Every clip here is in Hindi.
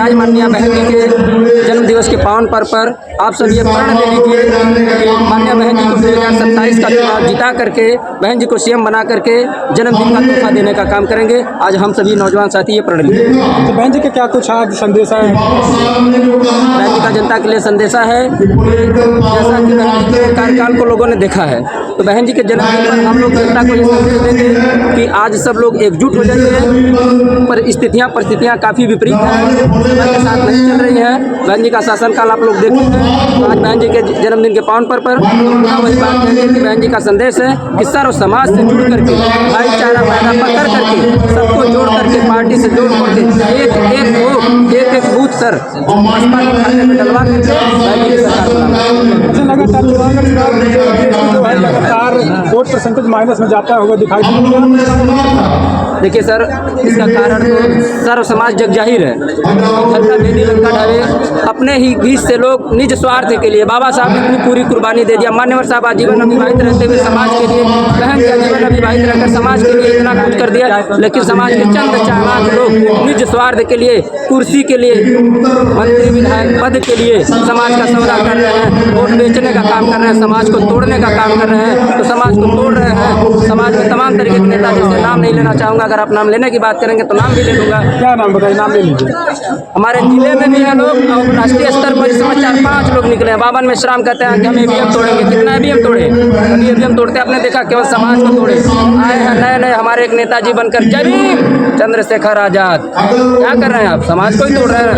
आज माननीय बहन जी के जन्म दिवस के पावन पर्व पर आप सब ये प्रण ले लीजिए कि माननीय बहन जी को 2027 का चुनाव जिता करके बहन जी को सीएम बना करके जन्मदिन का तोहफा देने का काम करेंगे। आज हम सभी नौजवान साथी ये प्रण लीजिए। तो बहन जी के क्या कुछ आज संदेशा है? बहन जी का जनता के लिए संदेशा है कि जैसा कि बहन जी के कार्यकाल को लोगों ने देखा है, तो बहन जी के जन्मदिन पर हम लोग जनता को ये संदेश देंगे कि आज सब लोग एकजुट हो जाइए। पर परिस्थितियाँ काफ़ी विपरीत हैं, समय के साथ नहीं चल रही हैं। बहन जी का शासनकाल आप लोग देखेंगे। तो आज बहन जी के जन्मदिन के पावन पर्व पर वही बात करेंगे कि बहन जी का संदेश है कि सर्व समाज से जुड़ करके, भाईचारा पैदा कर करके, सबको जोड़ करके, पार्टी से जोड़ करके एक बूथ सर बसपा के खाते में डलवा करके बहन जी की सरकार बनाना। लगातार वोट परसेंटेज माइनस में जाता हुआ दिखाई दे। देखिए सर, इसका कारण तो सर्व समाज जग जाहिर है। हल्का बेदी लंका ढावे अपने ही बीच से लोग निज स्वार्थ के लिए बाबा साहब ने अपनी पूरी कुर्बानी दे दिया। मान्यवर साहब आजीवन अविवाहित रहते हुए समाज के लिए, बहन के आजीवन अविवाहित रहकर समाज के लिए इतना कुछ कर दिया, लेकिन समाज के चंद चालाक लोग निज स्वार्थ के लिए, कुर्सी के लिए, मंत्री विधायक पद के लिए समाज का सौदा कर रहे हैं, वोट बेचने का काम कर रहे हैं, समाज को तोड़ने का काम कर रहे हैं। तो समाज को तोड़ रहे हैं। समाज में तमाम तरीके के नेता, जैसे नाम नहीं लेना चाहूँगा, अगर आप नाम लेने की बात करेंगे तो नाम भी ले लूँगा। क्या नाम बताइए, नाम ले लीजिए। हमारे जिले में भी है लोग, और राष्ट्रीय स्तर पर इस समय 4-5 लोग निकले हैं। बावन मेश्राम कहते हैं कि हम ईवीएम तोड़ेंगे। कितना ईवीएम तोड़े? अभी ईवीएम तोड़ते आपने देखा? केवल समाज को तोड़े। आए हैं नए नए हमारे एक नेताजी बनकर, जय भीम चंद्रशेखर आजाद। क्या कर रहे हैं आप? समाज को ही तोड़ रहे हैं।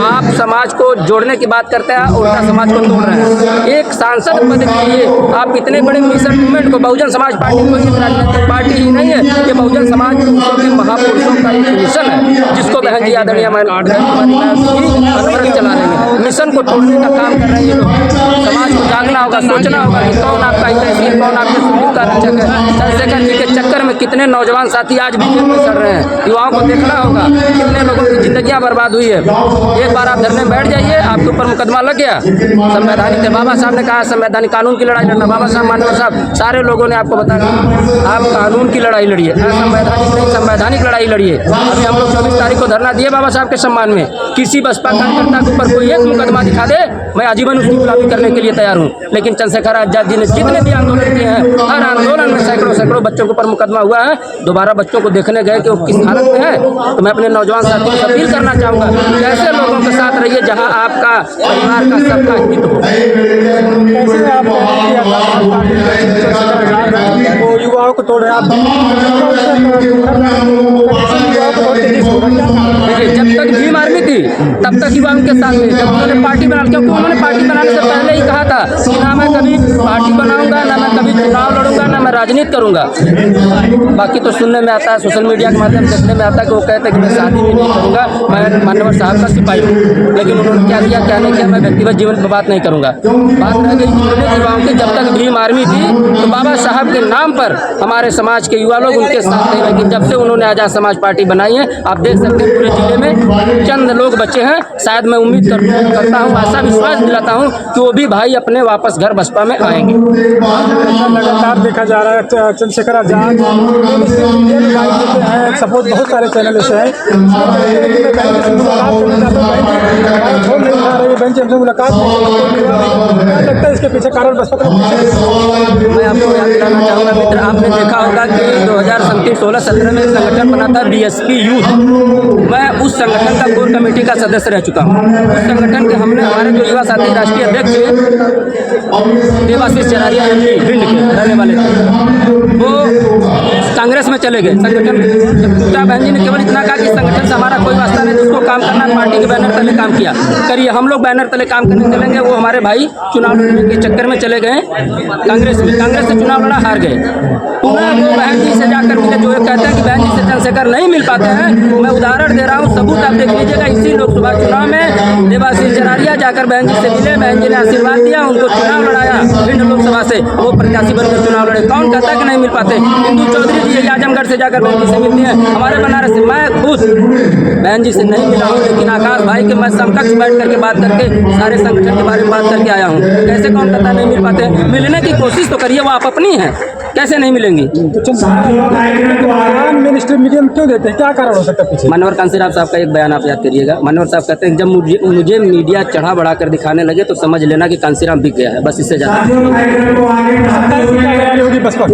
आप समाज को जोड़ने की बात करते हैं, उल्टा समाज को तोड़ रहे हैं। एक सांसद पद के लिए आप इतने बड़े मिशन मूवमेंट को, बहुजन समाज पार्टी कोई राजनीतिक पार्टी ही नहीं है, ये बहुजन समाज के महापुरुषों का एक मिशन है, जिसको बहन जी आदरणीय अनवरत चला रहे हैं। मिशन को तोड़ने का काम कर रहे हैं ये लोग। समाज को जागना होगा, सोचना होगा कि कौन आपका हितैषी है, कौन आपके सुख का रक्षक है। चंद्रशेखर जी के चक्कर में कितने नौजवान साथी आज भी जेल में सड़ रहे हैं। युवाओं को देखना होगा कितने लोगों की जिंदगियां बर्बाद हुई है। एक बार आप धरने में बैठ जाइए, आपके ऊपर मुकदमा लग गया। संवैधानिक थे, बाबा साहब ने कहा संवैधानिक कानून की लड़ाई लड़ना। बाबा साहब, माननीय साहब, सारे लोगों ने आपको बताया आप कानून की लड़ाई लड़िए, असंवैधानिक नहीं, संवैधानिक लड़ाई लड़िए। अभी हम लोग 24 तारीख को धरना दिए बाबा साहब के सम्मान में। किसी बसपा कार्यकर्ता के ऊपर कोई एक मुकदमा दिखा दे, मैं आजीवन उसकी गुलामी करने के लिए तैयार हूँ। लेकिन चंद्रशेखर आजाद जी ने जितने भी आंदोलन किए हैं, हर आंदोलन में सैकड़ों बच्चों के ऊपर मुकदमा हुआ है। दोबारा बच्चों को देखने गए कि वो किस हालत में है। तो मैं अपने नौजवान साथियों से अपील करना चाहूँगा कि ऐसे लोगों के साथ रहिए जहाँ आपका परिवार का सबका हित हो। वो युवाओं को तोड़े आप देखिए, जब तक भीम आर्मी थी तब तक युवा उनके साथ थे। जब उन्होंने पार्टी बना, क्योंकि उन्होंने पार्टी बनाने से पहले ही कहा था कि ना मैं कभी पार्टी बनाऊंगा, ना मैं कभी चुनाव लड़ूंगा, ना मैं राजनीति करूंगा। बाकी तो सुनने में आता है, सोशल मीडिया के माध्यम से देखने में आता है कि वो कहते हैं कि मैं शादी भी नहीं करूंगा, मैं मान्यवर साहब का सिपाही हूँ। लेकिन उन्होंने क्या किया, क्या नहीं किया, मैं व्यक्तिगत जीवन पर बात नहीं करूँगा। बात रह गई युवाओं की। जब तक भीम आर्मी थी तो बाबा साहब के नाम पर हमारे समाज के युवा लोग उनके साथ थे। लेकिन जब से उन्होंने आजाद समाज पार्टी बनाई है, आप देख सकते हैं पूरे जिले में चंद लोग बचे हैं। शायद मैं उम्मीद करता हूँ, ऐसा विश्वास दिलाता हूँ कि वो भी भाई अपने वापस घर बसपा में आएंगे। लगातार देखा जा रहा है चंद्रशेखर आजाद सपोर्ट बहुत सारे चैनल से है। मुलाकात लगता है इसके पीछे कारण बसपा। मैं आपको याद दिलाना चाहूँगा मित्र, आपने देखा होगा कि 2016-17 में संगठन बना था बीएसपी यूथ। मैं उस संगठन का कोर कमेटी का सदस्य रह चुका हूँ। उस संगठन के हमारे जो युवा साथी राष्ट्रीय अध्यक्ष देवाशीष चरारिया भिंड के रहने वाले थे, वो कांग्रेस में चले गए। संगठन टूटा। बहन जी ने केवल इतना कहा कि संगठन से हमारा कोई वास्ता नहीं, जिसको काम करना पार्टी के बैनर तले काम किया करिए, हम लोग बैनर तले काम करने चलेंगे। वो हमारे भाई चुनाव लड़ने के चक्कर में चले गए कांग्रेस में, कांग्रेस से चुनाव लड़ा, हार गए। पुनः वो बहन जी से जाकर मिले, जो कहते हैं कि बहन जी से चंद्रशेखर नहीं मिल पाते हैं। मैं उदाहरण दे रहा हूँ, सबूत आप देख लीजिएगा। इसी लोकसभा चुनाव में देवाशीष चरारिया जाकर बहन जी से मिले, बहन जी ने आशीर्वाद दिया, उनको चुनाव लड़ाया भिंड लोकसभा से, वो प्रत्याशी बनकर चुनाव लड़े। कौन कहता है कि नहीं मिल पाते? इंदू चौधरी जी आजमगढ़ से जाकर बहन जी से मिलती हैं, हमारे बनारस से। मैं खुद बहन जी से नहीं मिला हूँ, लेकिन आकाश भाई के मैं समकक्ष बैठ करके बात करके सारे संगठन के बारे में बात करके आया हूँ। कैसे कौन कहता नहीं मिल पाते? मिलने की कोशिश तो करिए, वो आप अपनी हैं। कैसे नहीं मिलेंगी? तो मिनिस्टर मीडिया में क्यों देते हैं, क्या कारण हो सकता है पीछे? मनोहर कांसीराम साहब का एक बयान आप याद करिएगा। मनोहर साहब कहते हैं जब मुझे मीडिया चढ़ा बढ़ा कर दिखाने लगे तो समझ लेना कि कांसीराम बिक गया है, बस इससे ज़्यादा होगी बसपा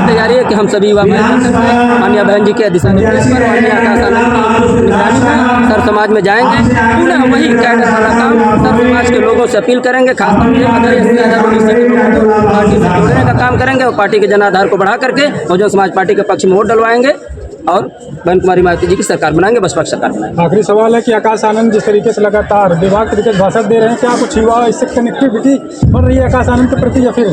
तैयारी है कि हम सभी युवा माननीय बहन जी के दिशा निर्देश पर माननीय आकाश आनंद की निगरानी में सर समाज में जाएंगे, पुनः वही कैडर वाला काम सर समाज के लोगों से अपील करेंगे, खासतौर से अगर पार्टी से जोड़ने का काम करेंगे और पार्टी के जनाधार को बढ़ा करके बहुजन समाज पार्टी के पक्ष में वोट डलवाएंगे और बहन कुमारी मायावती जी की सरकार बनाएंगे, बसपा की सरकार बनाएंगे। आखिरी सवाल है कि आकाश आनंद जिस तरीके से लगातार विभाग तरीके से भाषण दे रहे हैं, क्या कुछ युवा इससे कनेक्टिविटी बढ़ रही है आकाश आनंद के प्रति या फिर?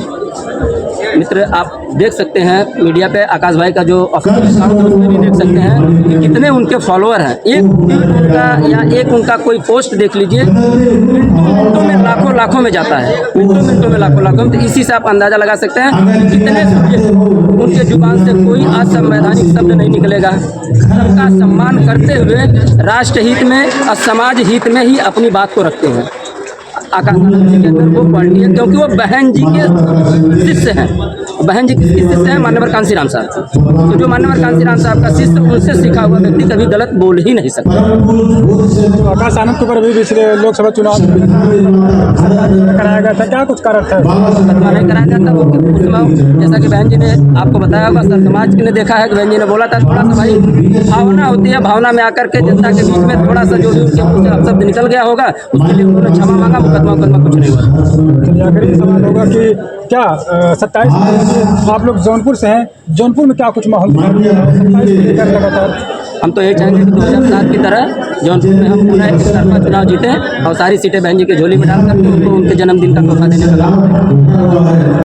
मित्र, आप देख सकते हैं मीडिया पे आकाश भाई का जो ऑफिशियल अकाउंट है उसमें भी देख सकते हैं कि कितने उनके फॉलोअर हैं। एक उनका या एक उनका कोई पोस्ट देख लीजिए, मिनटों में लाखों में जाता है, मिनटों में लाखों में। तो इसी से आप अंदाज़ा लगा सकते हैं कि कितने उनके जुबान से कोई असंवैधानिक शब्द नहीं निकलेगा। सबका सम्मान करते हुए राष्ट्र हित में और समाज हित में ही अपनी बात को रखते हैं। आकाश आनंद जी के अंदर वो क्वालिटी है क्योंकि वो बहन जी के शिष्य हैं। बहन जी किसके शिष्य हैं? माननीय कांसीराम साहब। तो जो माननीय कांसीराम साहब का शिष्य, उनसे सीखा हुआ व्यक्ति कभी गलत बोल ही नहीं सकता। तो आकाश आनंद के ऊपर भी पिछले लोकसभा चुनाव कराया गया था, क्या कुछ कारण था? मुकदमा नहीं कराया गया था वो उसमें, जैसा कि बहन जी ने आपको बताया होगा, सर समाज ने देखा है कि बहन जी ने बोला था थोड़ा सा भाई भावना होती है, भावना में आकर के जनता के बीच में थोड़ा सा जो भी उनके मुँह से शब्द निकल गया होगा उसके लिए उन्होंने क्षमा मांगा, मुकदमा कुछ नहीं हुआ। आखिरी सवाल होगा कि क्या 27 आप लोग जौनपुर से हैं, जौनपुर में क्या कुछ माहौल 27 लगातार? हम तो ये चाहेंगे कि 2007 की तरह जौनपुर में हम पुनः एक तरफा चुनाव जीतें और सारी सीटें बहन जी के झोली में डाल करके उनको उनके जन्मदिन का तोहफा देने का काम करें।